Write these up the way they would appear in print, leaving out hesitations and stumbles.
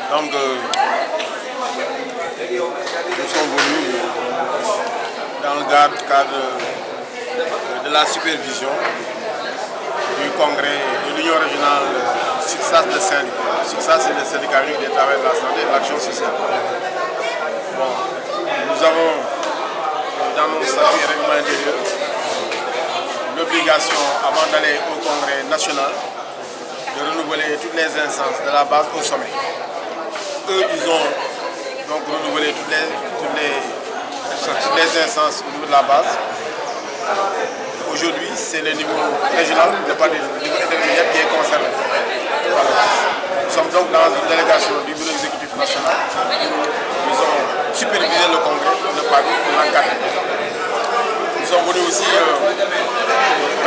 Donc, nous sommes venus dans le cadre de la supervision du congrès de l'Union régionale SUTSAS de Saint-Louis. SUTSAS, c'est le syndicat unique des travailleurs de la santé et de l'action sociale. Bon, nous avons dans nos statuts et règlements intérieurs l'obligation, avant d'aller au congrès national, de renouveler toutes les instances de la base au sommet. Eux, ils ont donc renouvelé toutes les instances au niveau de la base. Aujourd'hui, c'est le niveau régional, ne pas dire le niveau intermédiaire qui est concerné. Voilà. Nous sommes donc dans une délégation du bureau exécutif national. Ils ont supervisé le congrès, ne pas dire l'encadrer. Nous sommes venus aussi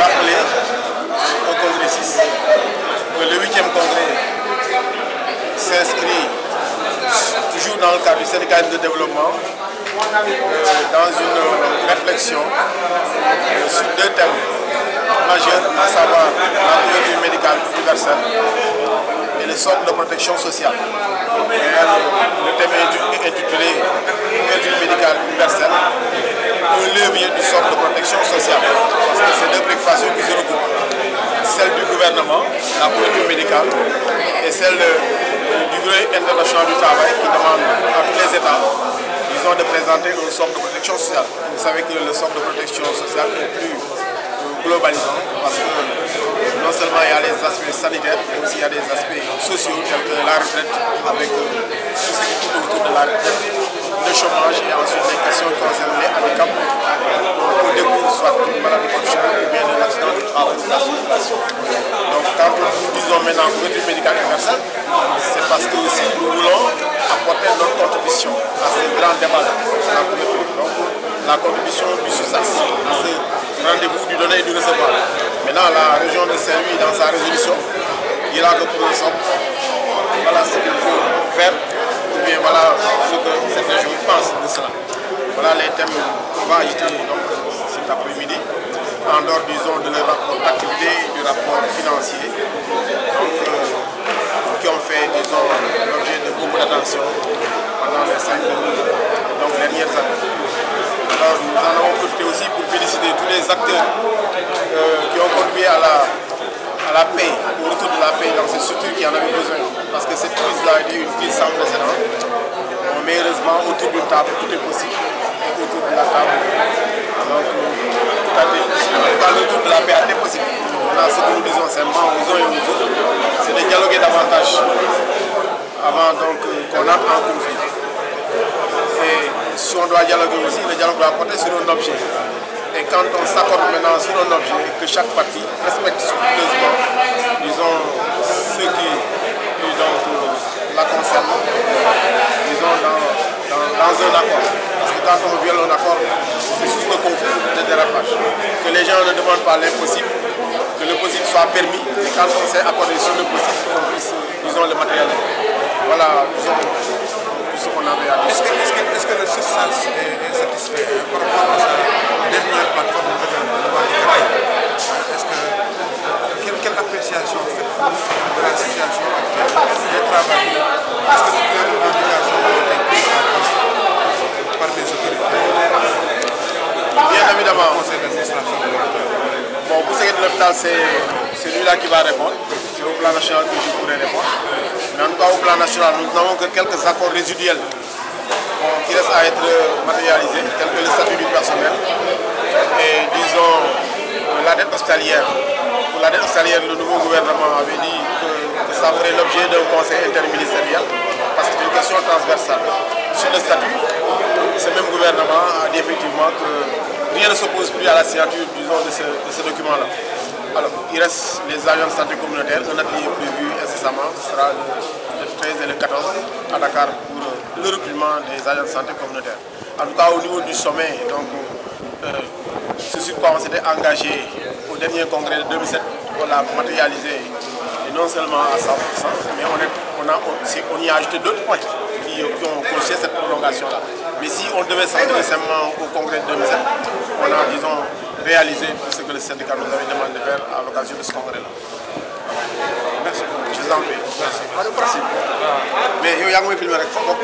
rappeler au congrès 6 que le 8e congrès s'inscrit toujours dans le cadre du syndicat de développement dans une réflexion sur deux thèmes majeurs, à savoir la couverture médicale universelle et le socle de protection sociale. Le thème est intitulé couverture médicale universelle, un levier du socle de protection sociale. Parce que c'est deux préoccupations qui se recoupent. Celle du gouvernement, la couverture médicale, et celle du Bureau international du travail qui demande à tous les États, disons, de présenter un socle de protection sociale. Vous savez que le socle de protection sociale est plus globalisant parce que non seulement il y a les aspects sanitaires, mais aussi il y a des aspects sociaux tels que la retraite avec tout ce qui tourne autour de la retraite, le chômage et ensuite les questions qui concernent les handicaps au décours soit d'une maladie professionnelle ou bien d'un accident du travail ou de la circulation. Donc quand nous disons maintenant couverture médicale universelle, c'est parce que aussi nous voulons apporter notre contribution à ce grand débat de la couverture. Donc la contribution du SUTSAS à ce rendez-vous du donner et du recevoir. Maintenant la région de Saint-Louis dans sa résolution dira que pour le socle, voilà ce qu'il faut faire, ou bien voilà ce que cette région pense de cela. Voilà les thèmes qu'on va agiter donc cet après-midi, en dehors disons de leur rapport d'activité et du rapport financier, donc qui ont fait disons l'objet de beaucoup d'attention pendant les 5 dernières années. Alors nous en avons profité aussi pour féliciter tous les acteurs qui ont contribué à la paix, au retour de la paix dans ces structures qui en avaient besoin. Parce que cette crise-là a été une crise sans précédent. Mais heureusement, autour d'une table, tout est possible. Et autour de la table, donc tout a été possible. En tout cas, le retour de la paix a été possible. Voilà ce que nous disons simplement aux uns et aux autres, c'est de dialoguer davantage avant donc qu'on entre en conflit. Et si on doit dialoguer aussi, le dialogue doit porter sur un objet. Et quand on s'accorde maintenant sur un objet, que chaque partie respecte scrupuleusement, disons, ceux qui donc, la concernent, disons, dans un accord. Parce que quand on viole un accord, c'est source de conflit, de dérapage. Que les gens ne demandent pas l'impossible, que le possible soit permis, et quand on s'est accordé sur le possible, qu'on puisse, disons, le matériel. Voilà, disons, tout ce qu'on avait à dire. Est-ce que le SUTSAS est satisfait par rapport à sa dernière plateforme de quelle appréciation faites-vous de la situation actuelle des travailleurs? Est-ce que toutes les revendications ont été prises en compte par les autorités? Bien évidemment. Conseil d'administration de l'hôpital. Bon, pour ce qui est de l'hôpital, c'est lui-là qui va répondre. C'est au plan national que je pourrais répondre. Mais en tout cas, au plan national, nous n'avons que quelques accords résiduels qui restent à être matérialisés, tels que le statut du personnel et disons la dette hospitalière. Pour la dette hospitalière, le nouveau gouvernement avait dit que ça ferait l'objet d'un conseil interministériel parce que c'est une question transversale. Sur le statut, ce même gouvernement a dit effectivement que rien ne s'oppose plus à la signature disons, de ce document-là. Alors, il reste les agents de santé communautaire, un atelier prévu incessamment, ce sera le 13 et le 14 à Dakar pour le recrutement des agents de santé communautaire. En tout cas, au niveau du sommet, donc, ce sur quoi on s'était engagé au dernier congrès de 2007, on l'a matérialisé, et non seulement à 100%, mais on y a ajouté d'autres points qui ont causé cette prolongation-là. Mais si on devait s'engager simplement au congrès de 2007, on a, disons, réalisé tout ce que le syndicat nous avait demandé de faire à l'occasion de ce congrès-là. Merci. Je vous en prie. mais yow yaa ngi may filmer rek foo bokk.